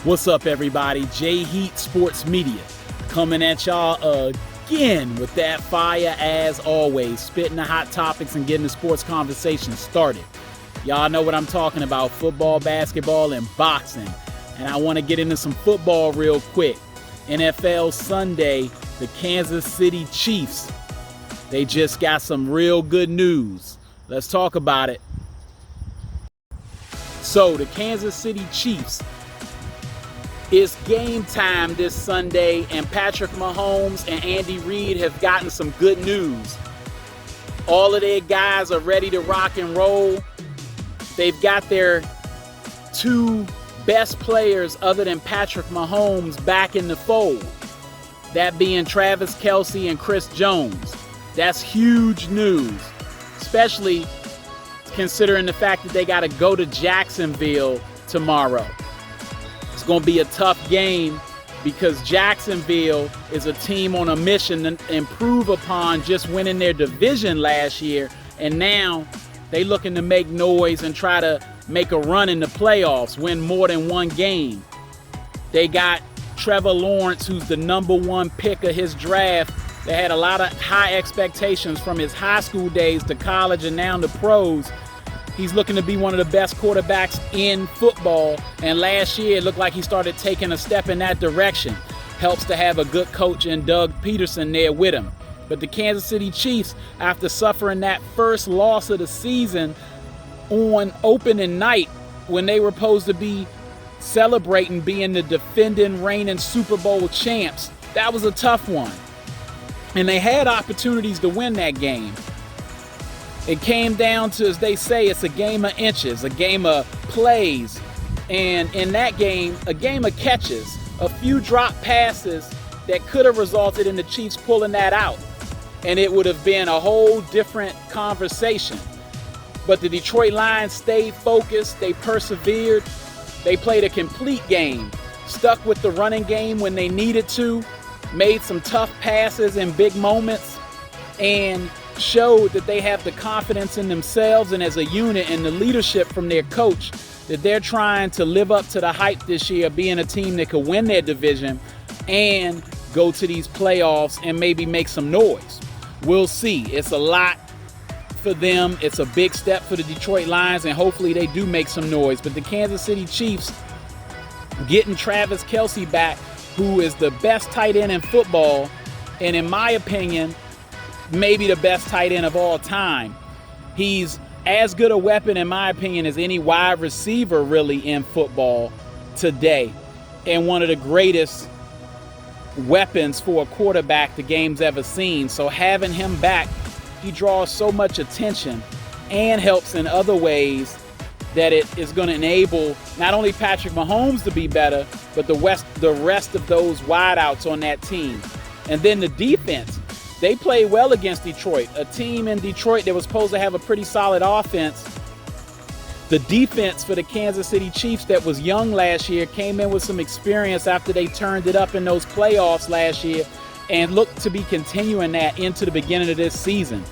What's up, everybody? J Heat Sports Media coming at y'all again with that fire as always, spitting the hot topics and getting the sports conversation started. Y'all know what I'm talking about: football, basketball, and boxing. And I want to get into some football real quick. NFL Sunday, the Kansas City Chiefs, they just got some real good news. Let's talk about it. So the Kansas City Chiefs, it's game time this Sunday, and Patrick Mahomes and Andy Reid have gotten some good news. All of their guys are ready to rock and roll. They've got their two best players other than Patrick Mahomes back in the fold. That being Travis Kelce and Chris Jones. That's huge news, especially considering the fact that they got to go to Jacksonville tomorrow. It's going to be a tough game because Jacksonville is a team on a mission to improve upon just winning their division last year, and now they looking to make noise and try to make a run in the playoffs, win more than one game. They got Trevor Lawrence, who's the #1 pick of his draft. They had a lot of high expectations from his high school days to college and now to pros. He's looking to be one of the best quarterbacks in football, and last year it looked like he started taking a step in that direction. Helps to have a good coach in Doug Peterson there with him. But the Kansas City Chiefs, after suffering that first loss of the season on opening night when they were supposed to be celebrating being the defending, reigning Super Bowl champs, that was a tough one. And they had opportunities to win that game. It came down to, as they say, it's a game of inches, a game of plays. And in that game, a game of catches, a few drop passes that could have resulted in the Chiefs pulling that out. And it would have been a whole different conversation. But the Detroit Lions stayed focused. They persevered. They played a complete game, stuck with the running game when they needed to, made some tough passes in big moments, and showed that they have the confidence in themselves and as a unit and the leadership from their coach that they're trying to live up to the hype this year, being a team that could win their division and go to these playoffs and maybe make some noise. We'll see. It's a lot for them. It's a big step for the Detroit Lions, and hopefully they do make some noise. But the Kansas City Chiefs getting Travis Kelce back, who is the best tight end in football, and in my opinion, maybe the best tight end of all time. He's as good a weapon, in my opinion, as any wide receiver really in football today, and one of the greatest weapons for a quarterback the game's ever seen. So having him back, he draws so much attention and helps in other ways that it is going to enable not only Patrick Mahomes to be better, but the rest of those wideouts on that team. And then the defense. They played well against Detroit, a team in Detroit that was supposed to have a pretty solid offense. The defense for the Kansas City Chiefs that was young last year came in with some experience after they turned it up in those playoffs last year and look to be continuing that into the beginning of this season.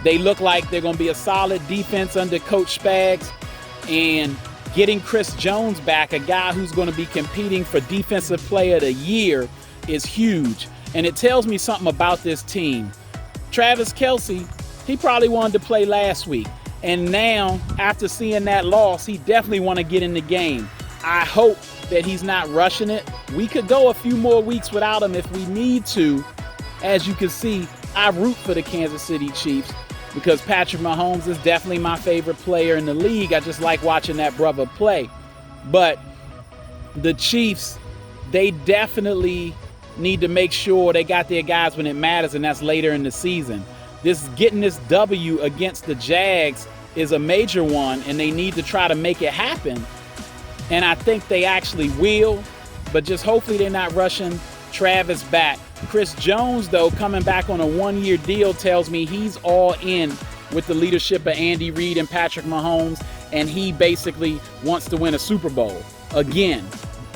They look like they're going to be a solid defense under Coach Spags, and getting Chris Jones back, a guy who's going to be competing for Defensive Player of the Year, is huge. And it tells me something about this team. Travis Kelce, he probably wanted to play last week. And now, after seeing that loss, he definitely want to get in the game. I hope that he's not rushing it. We could go a few more weeks without him if we need to. As you can see, I root for the Kansas City Chiefs because Patrick Mahomes is definitely my favorite player in the league. I just like watching that brother play. But the Chiefs, they definitely need to make sure they got their guys when it matters, and that's later in the season. Getting this W against the Jags is a major one, and they need to try to make it happen. And I think they actually will, but just hopefully they're not rushing Travis back. Chris Jones, though, coming back on a one-year deal tells me he's all in with the leadership of Andy Reid and Patrick Mahomes, and he basically wants to win a Super Bowl again,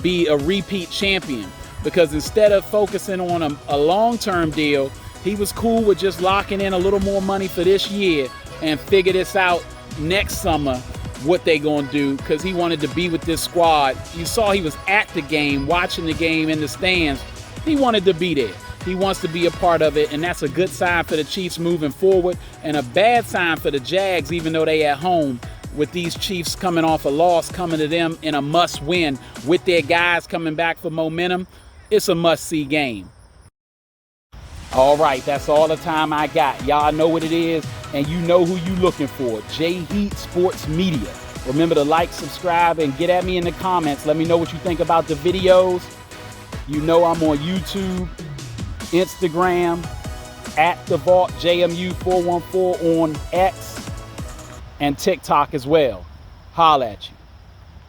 be a repeat champion. Because instead of focusing on a long-term deal, he was cool with just locking in a little more money for this year and figure this out next summer what they gonna do, because he wanted to be with this squad. You saw he was at the game, watching the game in the stands. He wanted to be there. He wants to be a part of it, and that's a good sign for the Chiefs moving forward, and a bad sign for the Jags, even though they at home, with these Chiefs coming off a loss, coming to them in a must-win with their guys coming back for momentum. It's a must-see game. All right, that's all the time I got. Y'all know what it is, and you know who you looking for. J-Heat Sports Media. Remember to like, subscribe, and get at me in the comments. Let me know what you think about the videos. You know I'm on YouTube, Instagram, at The Vault JMU414 on X, and TikTok as well. Holla at you.